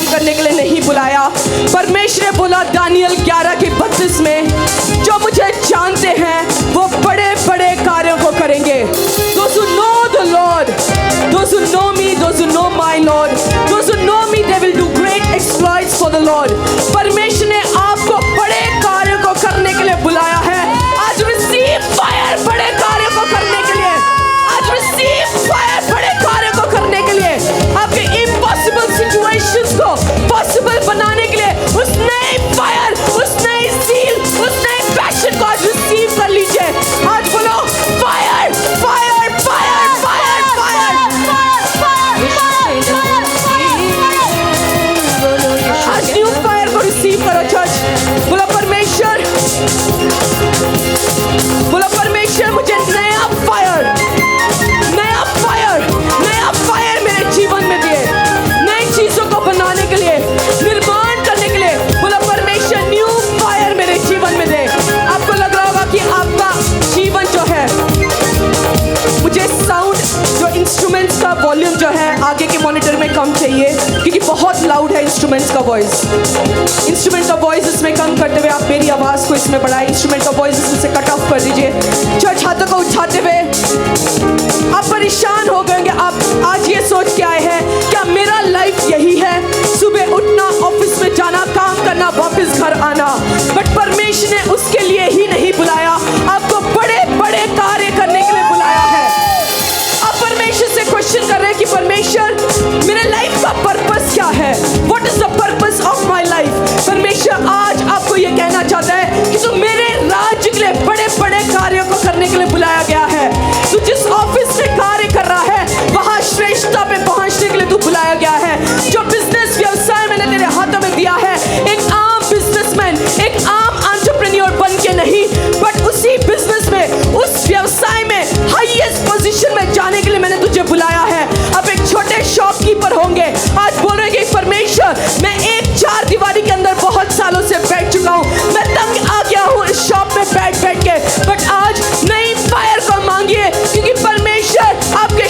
करने के लिए नहीं बुलाया। परमेश्वर ने बोला दानियल 11:32 में, जो मुझे जानते हैं वो बड़े बड़े कार्यों को करेंगे। Those who know the Lord, those who know me, those who know my Lord, those who know me, they will do great exploits for the Lord। परमेश्वर ने आपको बड़े कार्यों को करने के लिए बुलाया है। आज receive fire बड़े कार्यों को करने के लिए। आज receive fire बड़े कार्यों को करने के लिए। आपके impossible situations को possible बनाने के लिए उस नए fire, उस नई zeal, उस नए passion को आज receive कर लीजिए। आज बोलो fire, fire, fire, fire, fire, आज new fire को receive करो चर्च। बोलो परमेश्वर, बोलो परमेश्वर मुझे नया फायर, नया फायर, नया फायर मेरे जीवन में दिए, नई चीजों को बनाने के लिए, निर्माण करने के लिए। बोलो परमेश्वर न्यू फायर मेरे जीवन में दे। आपको लग रहा होगा कि आपका जीवन जो है, मुझे साउंड जो इंस्ट्रूमेंट्स का वॉल्यूम जो है आगे के मॉनिटर में कम चाहिए, क्योंकि बहुत लाउड है इंस्ट्रूमेंट्स का वॉइस। इंस्ट्रूमेंट का वॉइस इसमें कम करते हुए आप मेरी आवाज को इसमें बढ़ाएं। इंस्ट्रूमेंट का वॉइस इसमें से कट ऑफ कर दीजिए। चर्च हाथों को उठाते हुए आप परेशान हो गए, आप आज ये सोच के आए हैं क्या मेरा लाइफ यही है, सुबह उठना, ऑफिस में जाना, काम करना, वापस घर आना। बट परमेश्वर ने उसके लिए ही नहीं बुलाया, आपको बड़े बड़े कार्य करने के लिए बुलाया है। आप परमेश्वर से क्वेश्चन कर रहे हैं कि परमेश्वर मेरे लाइफ का पर्पस क्या है, what is the purpose of my life. परमेश्वर आज आपको ये कहना चाहता है कि तू मेरे राज्य के लिए बड़े बड़े कार्यों को करने के लिए बुलाया गया है। तू जिस ऑफिस में कार्य कर रहा है वहां श्रेष्ठता पे पहुंचने के लिए तू बुलाया गया है। जो बिजनेस व्यवसाय मैंने तेरे हाथों में दिया है, एक आम बिजनेसमैन, एक आम एंटरप्रेन्योर बन के नहीं, बट उसी बिजनेस में, उस व्यवसाय में हाईएस्ट पोजीशन में जाने के लिए मैंने तुझे बुलाया है। अब एक छोटे शॉपकीपर होंगे, आज बोलेंगे परमेश्वर मैं एक चार दीवारी के अंदर बहुत सालों से बैठ चुका हूं, मैं तंग आ गया हूं इस शॉप में बैठ बैठ के, बट आज नई फायर को मांगिए, क्योंकि परमेश्वर आपके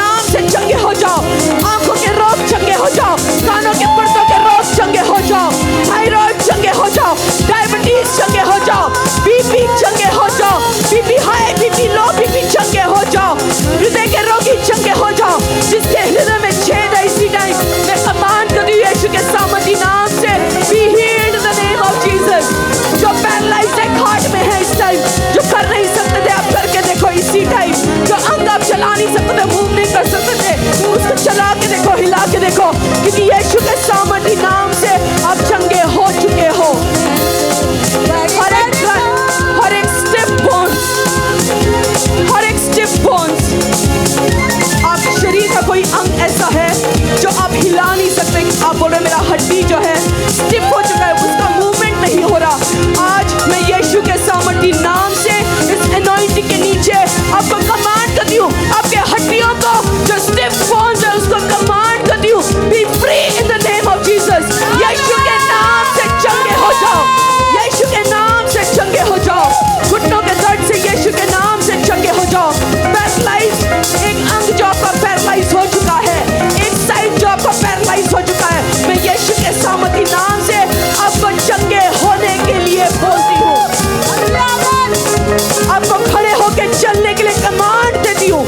चलने के लिए कमांड देती हूँ।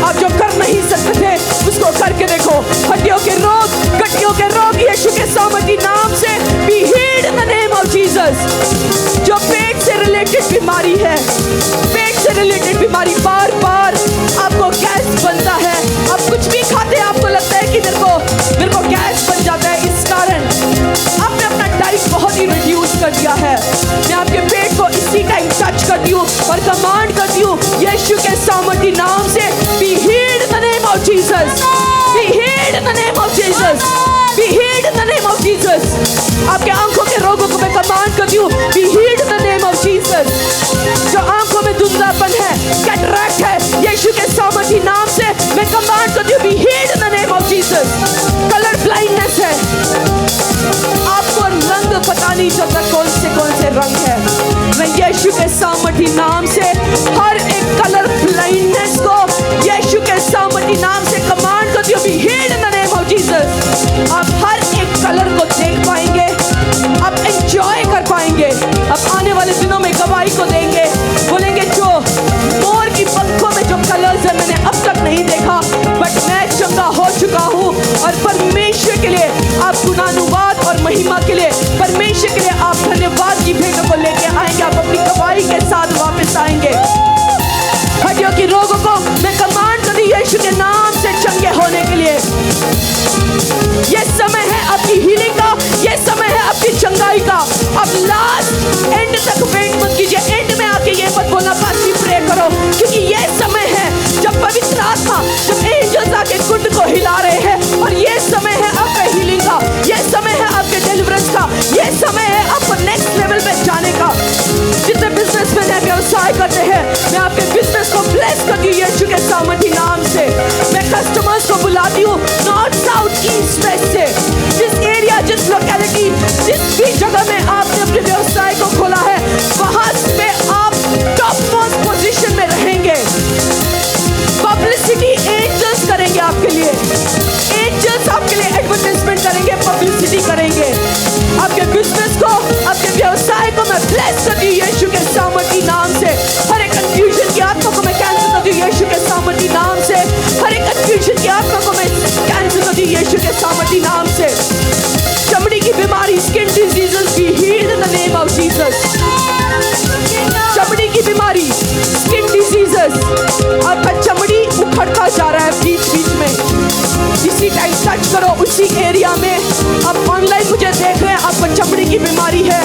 आप जो कर नहीं सकते थे उसको करके देखो। हड्डियों के रोग, गठियों के रोग यीशु के सामर्थी नाम से be healed in the name of Jesus। जो पेट से रिलेटेड बीमारी है, पेट से रिलेटेड बीमारी, बार बार आपको गैस बनता है, आप कुछ भी खाते हैं आपको लगता है कि मेरे को गैस बन जाता है, इस कारण आपने अपना डाइट बहुत ही रिड्यूस कर दिया है। मैं आपके पेट को इसी टाइम टच करती हूँ और कमांड करती हूँ यीशु के सामर्थी नाम से be healed in the name of Jesus, be healed in the name of Jesus, be healed in the name of Jesus। आपके आंखों के रोगों को मैं कमांड करती हूँ be healed in the name of Jesus। जो आंखों में धुंधलापन है, कैटरैक्ट है, यीशु के सामर्थी नाम से मैं कमांड करती हूँ be healed in the name of Jesus। Colour blindness है, आपको रंग पता नहीं चलता कौन से रंग है, मैं यीशु के सामर्थी नाम से हर एक कलर ब्लाइंडनेस को यीशु के सामर्थी नाम से कमांड करती हूँ be healed in the name of Jesus। आप हर एक कलर को देख पाएंगे, आप एंजॉय कर पाएंगे, आप आने वाले दिनों में गवाही को देंगे, बोलेंगे जो मोर की पंखों में जो कलर्स है मैंने अब तक नहीं देखा, बट मैं चंगा हो चुका हूँ। और परमेश्वर के लिए आप गुणानुवाद और महिमा के लिए परमेश्वर के लिए आप धन्यवाद की भेंटों को लेके आएंगे, आप अपनी गवाही के साथ वापस आएंगे। हड्डियों की रोगों को मैं कमांड करती हूँ यीशु के नाम से चंगे होने के लिए। ये समय है आपकी हीलिंग का, ये समय है आपकी चंगाई का। अब लास्ट एंड तक वेट मत कीजिए, एंड में आके ये मत बोलना पास्टर प्रे करो, क्योंकि ये समय है जब पवित्र आत्मा, जब एंजल्स आके कुंड को हिला रहे हैं, और ये समय है आपका हीलिंग का, ये समय है आपके डिलीवरेंस का, ये समय है आपको नेक्स्ट लेवल पे जाने का। जितने बिजनेसमैन है व्यवसाय करते हैं, मैं आपके बिजनेस को ब्लेस करती हूँ यीशु के सामर्थी नाम से। मैं कस्टमर्स को बुलाती हूँ नॉर्थ साउथ ईस्ट वेस्ट से, जिस एरिया, जिस लोकेलिटी, जिस भी जगह में आपने अपने व्यवसाय को खोला है, वहां पे आप टॉप मोस्ट पोजीशन में रहेंगे। पब्लिसिटी एंजल्स करेंगे आपके लिए, एंजल्स आपके लिए एडवर्टाइजमेंट करेंगे, पब्लिसिटी करेंगे। आपके बिजनेस को, आपके व्यवसाय को मैं ब्लेस करती हूँ यीशु के सामर्थी नाम से। हर एक कंफ्यूजन की आत्मा को मैं कैंसिल करती हूँ यीशु के सामर्थी नाम से। हर एक कंफ्यूजन की आत्मा को मैं कैंसिल करती हूँ यीशु के सामर्थी नाम से। चमड़ी की बीमारी, skin diseases be healed in the name of Jesus. चमड़ी की बीमारी, स्किन डिजीजेस, आपका चमड़ी उखड़ता जा रहा है बीच बीच में, इसी टाइम टच करो उसी एरिया में। आप ऑनलाइन मुझे देख रहे हैं, आपको चमड़ी की बीमारी है,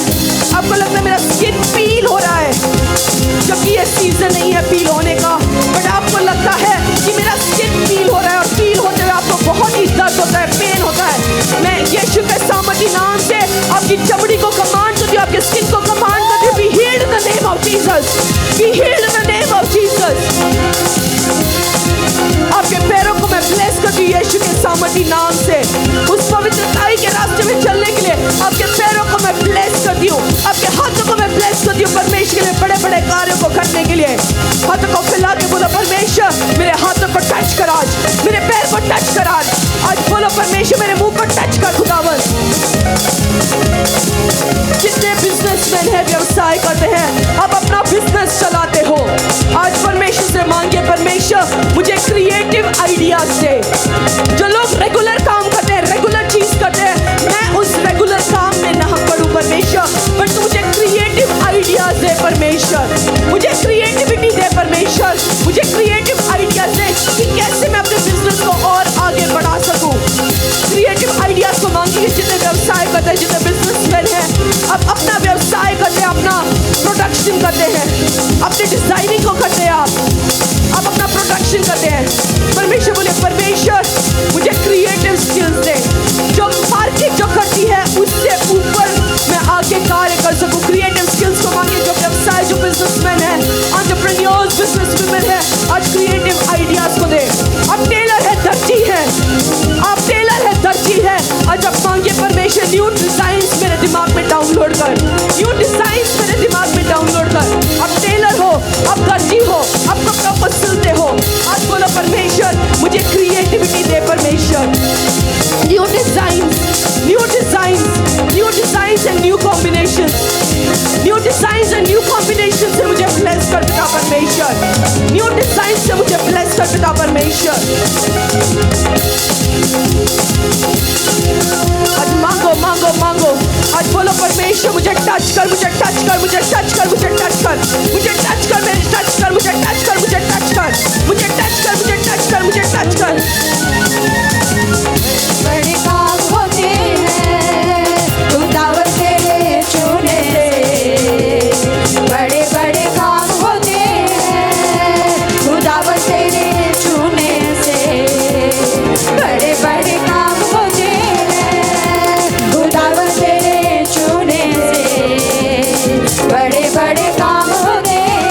आपको लगता है मेरा स्किन पील हो रहा है, जबकि ये सीजन नहीं है पील होने का, बट आपको लगता है कि मेरा स्किन पील हो रहा है, और पील होते हुए आपको बहुत ही दर्द होता है, पेन होता है। मैं यीशु के सामर्थी नाम से आपकी चमड़ी को कमांड करती हूँ, आपके स्किन को कमांड करती हूँ, be healed in the name of Jesus, be healed in the name of Jesus. आपके पैरों को मैं ब्लेस करती हूँ यीशु के सामर्थी नाम से। उस पवित्रताई के रास्ते में चलने के लिए आपके पैरों को मैं ब्लेस करती हूँ, आपके हाथों को मैं ब्लेस करती हूँ परमेश्वर के लिए बड़े बड़े कार्यों को करने के लिए। हाथों को फैला के बोलो परमेश्वर मेरे हाथों को टच कर, आज मेरे पैर को टच कर, आज बोलो परमेश्वर मेरे मुंह को टच कर खुदावन। जितने बिजनेसमैन है, व्यवसाय करते हैं, आप अपना बिजनेस चलाते हो, आज परमेश्वर से मांगिए परमेश्वर मुझे क्रिएटिव आइडियाज दे। जो लोग रेगुलर काम करते हैं, रेगुलर चीज करते हैं, मैं उस रेगुलर काम में ना पड़ूं परमेश्वर, बट मुझे क्रिएटिव आइडियाज दे परमेश्वर, मुझे क्रिएटिविटी दे परमेश्वर, मुझे क्रिएटिव आइडियाज दे कि कैसे मैं अपने बिजनेस को और आगे बढ़ा सकूं। क्रिएटिव आइडियाज को मांगिए। जितने व्यवसाय करते हैं, जितने बिजनेसमैन हैं, आप अपना व्यवसाय करते हैं, अपना प्रोडक्शन करते हैं, अपनी डिजाइनिंग को करते हैं, आप अपना प्रोडक्शन करते हैं, परमेश्वर बोले परमेश्वर मुझे क्रिएटिव स्किल्स दे, जो मार्केट जो करती है उससे ऊपर मैं आगे कार्य कर सकूं। क्रिएटिव स्किल्स को मांगिए। जो व्यवसाय, जो बिजनेसमैन है, कर पिता परमेश्वर। आज मांगो मांगो मांगो, आज बोलो परमेश्वर मुझे टच कर, मुझे टच कर, मुझे टच कर, मुझे टच कर, मुझे टच कर, मेरे टच कर, मुझे टच कर, मुझे टच कर, मुझे टच कर, मुझे टच कर, मुझे टच कर। बड़े काम होते हैं खुदावन तेरे छूने से, बड़े बड़े काम होते हैं खुदावन तेरे छूने से, बड़े बड़े काम होते हैं खुदावन तेरे छूने से, बड़े बड़े काम होते हैं।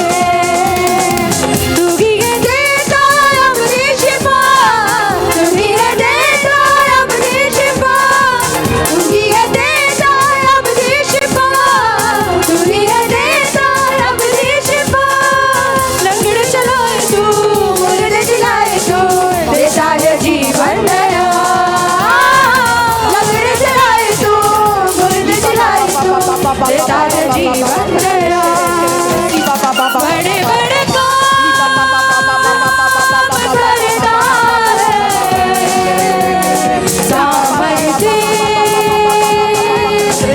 तू ही है देता अपनी शिफा, तू ही है देता अपनी शिफा, तू ही है देता अपनी शिफा, तू ही है देता अपनी शिफा। लंगड़ चलाए तू, मुर्दे जिलाए तू, देता है जीवन नया। लंगड़ चलाए तू, मुर्दे जिलाए तू, देता है जीवन नया। बड़े बड़े काम करता है सामर्थी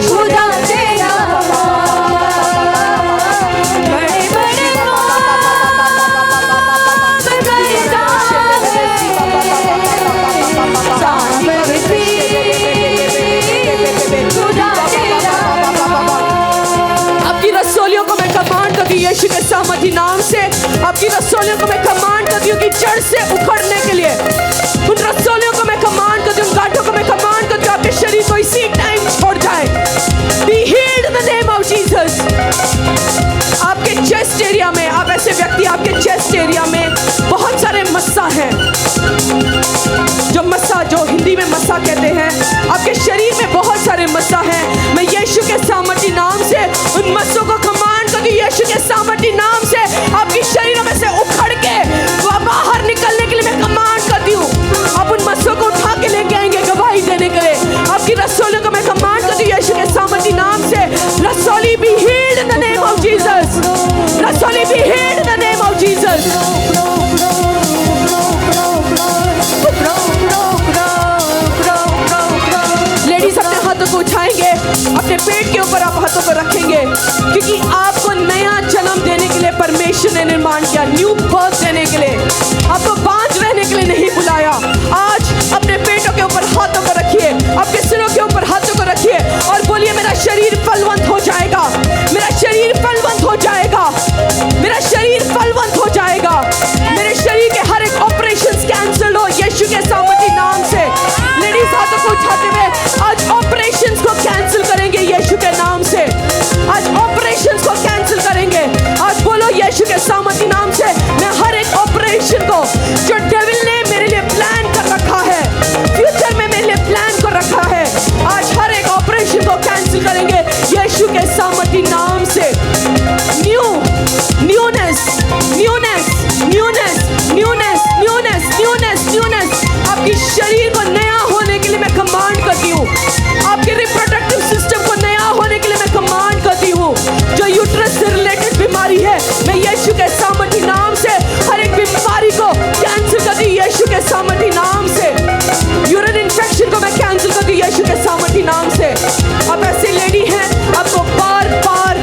खुदा तेरा, बड़े बड़े काम करता है सामर्थी खुदा तेरा। आपकी रसोलियों को मैं कमांड करती हूँ यीशु के सामर्थी नाम से। आपकी रसोलियों को मैं कमांड करती हूँ कि जड़ से उखड़ने के लिए। उन रसोलियों को मैं कमांड करती हूँ, उन गांठों को मैं कमांड करती हूँ आपके शरीर को इसी टाइम छोड़ जाए। Be healed in the name of Jesus। आपके चेस्ट एरिया में, आप ऐसे व्यक्ति, आपके चेस्ट एरिया में बहुत सारे मस्सा हैं, जो मस्सा, जो हिंदी में मस्सा कहते हैं, आपके शरीर में बहुत सारे मस्सा हैं। मैं यीशु के सामर्थी नाम से उन मस्सों को कमांड करती हूँ यीशु के सामर्थी नाम से। आपकी शरीरों में से उखड़ के बाहर निकलने के लिए मैं कमांड करती हूँ। आप उन मस्सों को उठा के लेके आएंगे गवाही देने के लिए। आपकी रसोलियों को मैं कमांड करती हूँ यीशु के सामर्थी नाम से। रसोली be healed in the name of Jesus। रसोली be healed in the name of Jesus। Ladies अपने हाथों को उठाएंगे, अपने पेट के ऊपर आप हाथों को रखेंगे, क्योंकि आपको नया जन्म देने के लिए परमेश्वर ने निर्माण किया, न्यू बर्थ देने के लिए। आपको बांझ रहने के लिए नहीं बुलाया। आज अपने पेटों के ऊपर हाथों को रखिए, आपके सिरों के ऊपर हाथों को रखिए और बोलिए मेरा शरीर फलवंत हो जाएगा, मेरा शरीर फलवंत हो जाएगा, मेरा शरीर फलवंत हो जाएगा। मेरे शरीर के हर एक ऑपरेशन कैंसिल हो यीशु के सामर्थी नाम से। लेडीज हाथों को उठाते हुए आज ऑपरेशंस को कैंसिल करेंगे यीशु के नाम से। आज ऑपरेशंस को कैंसिल करेंगे। आज बोलो यीशु के सामर्थी नाम से, मैं हर एक ऑपरेशन को जो डेविल ने मेरे लिए प्लान कर रखा है, फ्यूचर में मेरे लिए प्लान कर रखा है, आज हर एक ऑपरेशन को कैंसिल करेंगे यीशु के सामर्थी नाम से। Newness newness newness newness newness newness newness आपकी शरीर को नया होने के लिए मैं कमांड करती हूँ। आपके रिप्रोडक्टिव सिस्टम को नया होने के लिए मैं कमांड करती हूँ। जो यूट्रस से रिलेटेड बीमारी है, मैं यीशु के सामर्थी नाम से हर एक बीमारी को कैंसिल करती हूँ यीशु के सामर्थी नाम से। यूरिन इन्फेक्शन को मैं कैंसिल करती हूँ यीशु के सामर्थी नाम से। आप ऐसी लेडी हैं, आपको बार बार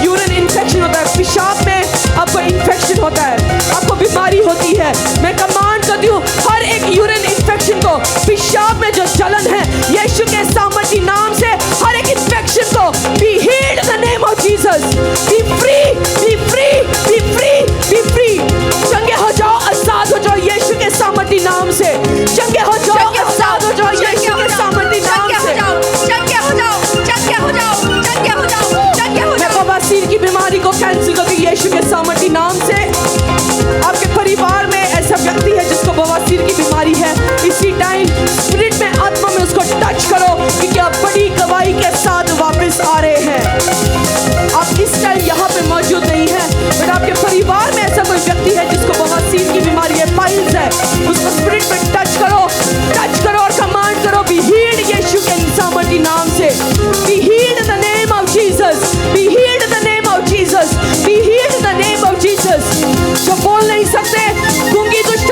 यूरिन इन्फेक्शन होता है, पेशाब में आपको इन्फेक्शन होता है, आपको बीमारी होती है, मैं कमांड करती हूँ हर एक यूरिन इन्फेक्शन को, पेशाब में जो जलन है यीशु के सामर्थी नाम से हर एक इन्फेक्शन को be healed in the name of Jesus। be free, be free, be free, be free। चंगे हो जाओ, आजाद हो जाओ यीशु के सामर्थी नाम से। चंगे हो जाओ, आजाद हो जाओ यीशु के सामर्थी नाम से। चंगे हो जाओ, चंगे हो जाओ, चंगे हो जाओ, चंगे हो मैं जाओ। बवासीर की बीमारी को कैंसिल करती हूँ यीशु के सामर्थी नाम से। आपके परिवार में ऐसा व्यक्ति है जिसको बवासीर की बीमारी है, इसी टाइम स्पिरिट में, आत्मा में उसको टच करो, क्योंकि आप बड़ी गवाही के साथ वापस आ रहे हैं। आप इस टाइम यहाँ पे मौजूद नहीं है, बट आपके परिवार में ऐसा कोई व्यक्ति है जिसको बवासीर की बीमारी है, पाइल्स है, उसको स्पिरिट में टच करो और कमांड करो be healed यीशु के सामर्थी नाम से। be healed in the name of Jesus, be healed in the name of Jesus, be healed in the name of Jesus। जो बोल नहीं सकते, गूंगी दुष्ट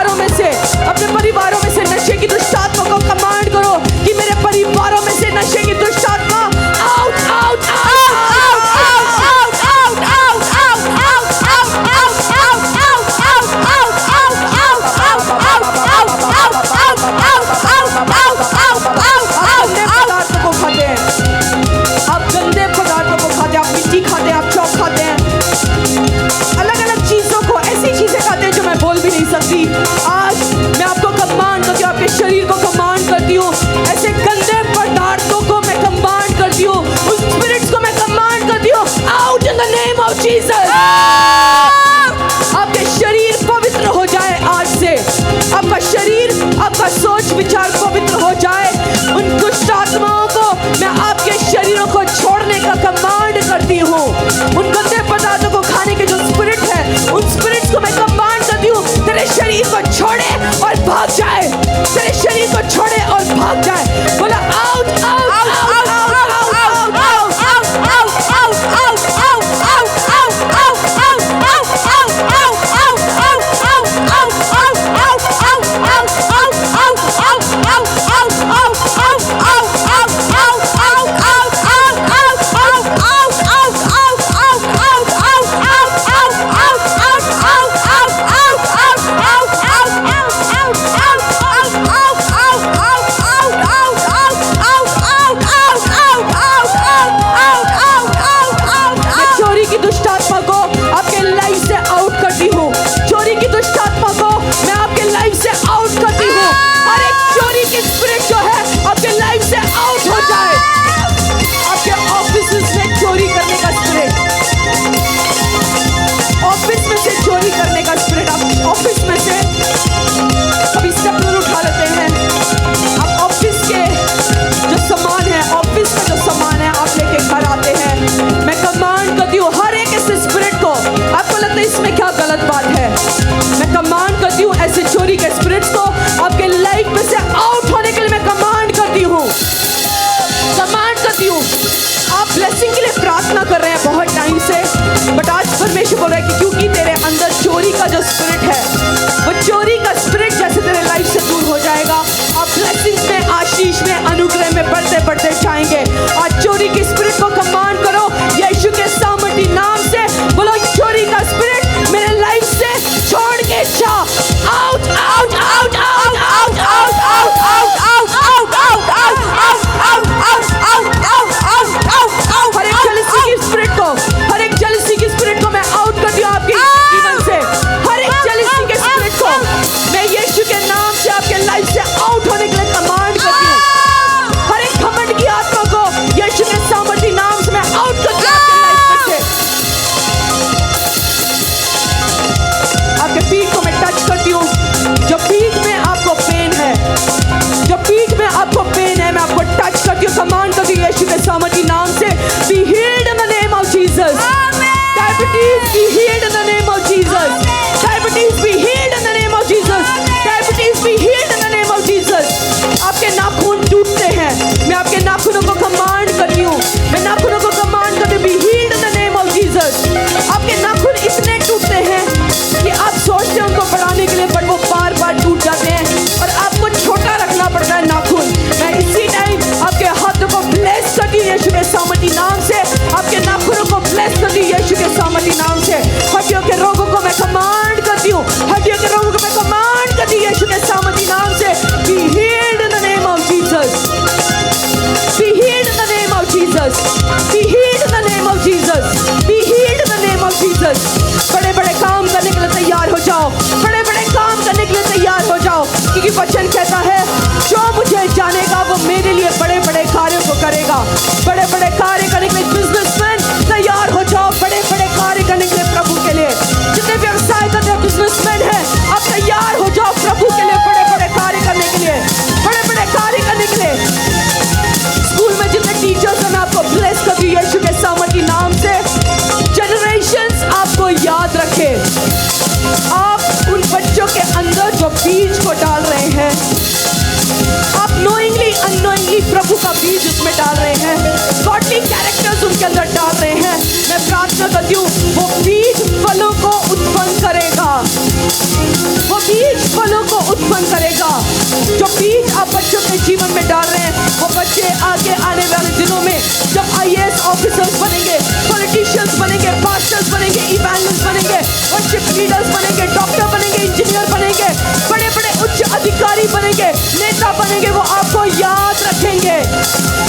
जो बीज आप बच्चों के जीवन में डाल रहे हैं, वो बच्चे आगे आने वाले दिनों में जब IAS ऑफिसर्स बनेंगे, पॉलिटिशियंस बनेंगे, पास्टर्स बनेंगे, इवेंजलिस्ट बनेंगे, वर्शिप लीडर्स बनेंगे, डॉक्टर बनेंगे, इंजीनियर बनेंगे, बड़े बड़े उच्च अधिकारी बनेंगे, नेता बनेंगे, वो आपको याद रखेंगे,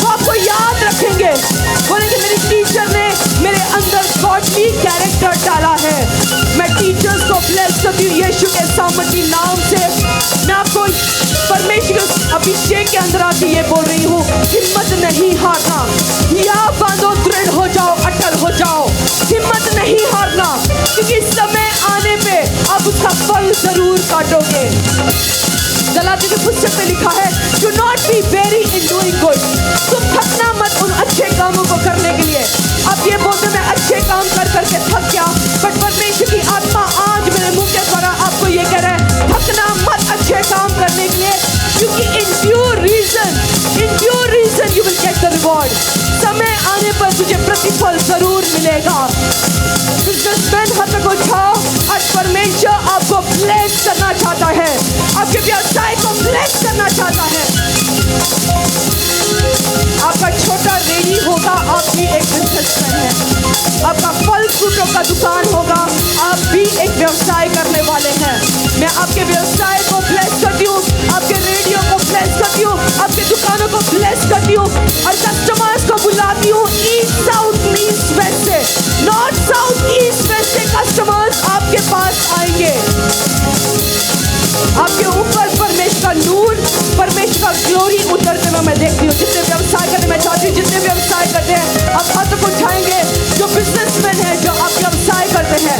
वो आपको याद रखेंगे। बोलेंगे मेरी टीचर ने मेरे अंदर गॉडली कैरेक्टर डाला है। मैं टीचर्स को ब्लेस करती हूँ यीशु के सामर्थी नाम से। मैं आपको परमेश्वर के अभिषेक के अंदर आके ये बोल रही हूँ, हिम्मत नहीं हारना, या बांधो, दृढ़ हो जाओ, अटल हो जाओ, हिम्मत नहीं हारना, क्योंकि समय आने पे आप उसका फल जरूर काटोगे। गलाती की पुस्तक में लिखा है, do not be very in doing good, तुम थकना मत उन अच्छे कामों को करने के लिए। आप ये बोलते मैं अच्छे काम कर करके थक गया, बट परमेश्वर की आत्मा आज मेरे मुंह के द्वारा आपको ये कह रहा है, थकना मत अच्छे काम करने के लिए, क्योंकि in due reason you will get the reward. समय आने पर तुझे प्रतिफल जरूर मिलेगा। बिजनेसमैन हाथ को उठाओ, आज परमेश्वर आपको ब्लेस करना चाहता है, आपके व्यवसाय को ब्लेस करना चाहता है। आपका छोटा रेडी होगा, आप भी एक बिजनेसमैन है। आपका फल फ्रूटों का दुकान होगा, आप भी एक व्यवसाय करने वाले हैं। मैं आपके व्यवसाय को ब्लेस करती हूँ, आपके रेडियो को ब्लेस करती हूँ, आपके दुकानों को ब्लेस करती हूँ, और कस्टमर्स को बुलाती हूँ ईस्ट साउथ ईस्ट वेस्ट से, नॉर्थ साउथ ईस्ट वेस्ट से कस्टमर्स आपके पास आएंगे। आपके ऊपर परमेश्वर का नूर, परमेश्वर का ग्लोरी उतरते हुए मैं देखती हूँ। जितने व्यवसाय करने मैं चाहती हूँ, जितने व्यवसाय करते हैं आप हाथ को उठाएंगे, जो बिजनेसमैन है, जो आप व्यवसाय करते हैं,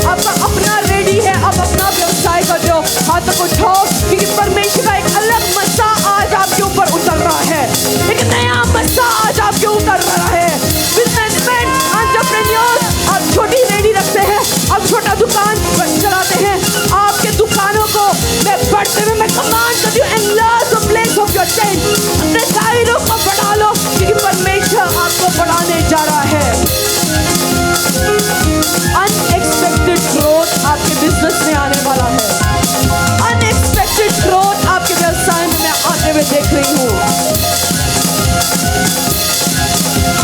आपका अपना रेडी है, आप अपना व्यवसाय करते हो, हाथ को उठाओ, क्योंकि परमेश्वर का एक अलग मसा आज आपके ऊपर उतर रहा है, एक नया मसा आज आपके ऊपर रहा है। बिजनेसमैन, एंटरप्रेन्योर, आप छोटी रेडी रखते हैं, आप छोटा दुकान चलाते हैं, आपके दुकानों को मैं बढ़ते हुए मैं कमांड करती हूँ, enlarge the place of your tent, अपने दायरों को बढ़ा लो, क्योंकि परमेश्वर आपको बढ़ाने जा रहा है। अनएक्सपेक्टेड ग्रोथ आपके बिजनेस में आने वाला है, अनएक्सपेक्टेड ग्रोथ आपके व्यवसाय में मैं आते हुए देख रही हूँ।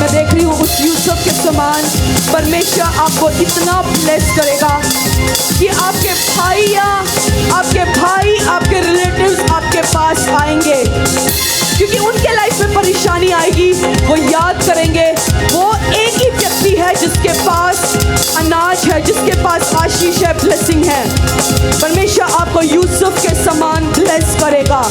मैं देख रही हूँ उस यूसुफ के समान परमेश्वर आपको इतना ब्लेस करेगा कि आपके भाई, आपके रिलेटिव्स आपके पास आएंगे, क्योंकि उनके लाइफ में परेशानी आएगी, वो याद करेंगे वो एक ही व्यक्ति है जिसके पास अनाज है, जिसके पास आशीष है, ब्लेसिंग है। परमेश्वर आपको यूसुफ के समान ब्लेस करेगा।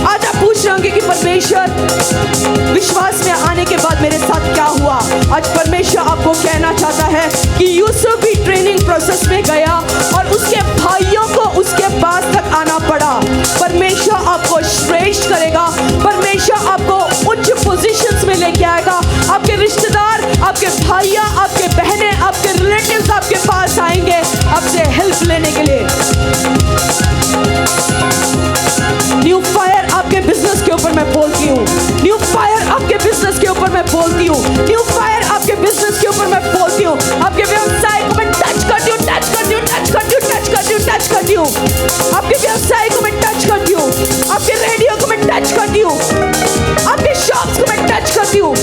आज आप पूछ रहे होंगे कि परमेश्वर विश्वास में आने के बाद मेरे साथ क्या हुआ। आज परमेश्वर आपको कहना चाहता है कि यूसुफ भी ट्रेनिंग प्रोसेस में गया और उसके भाइयों को उसके पास तक आना पड़ा। परमेश्वर आपको श्रेष्ठ करेगा, परमेश्वर आपको उच्च पोजीशंस में लेके आएगा। आपके रिश्तेदार, आपके भाइयाँ, आपके बहनें, आपके रिलेटिव्स आपके पास आएंगे आपसे हेल्प लेने के लिए। न्यू फायर आपके बिजनेस के ऊपर मैं बोलती हूँ, न्यू फायर आपके बिजनेस के ऊपर मैं बोलती हूँ, न्यू फायर आपके बिजनेस के ऊपर मैं बोलती हूँ। आपके व्यवसाय को मैं टच करती हूँ, टच करती हूँ, टच करती हूँ, टच करती हूँ, टच करती हूँ। आपके व्यवसाय को मैं टच करती हूँ, आपके रेडियो को मैं टच करती हूँ, आपके शॉप्स को मैं टच करती हूँ।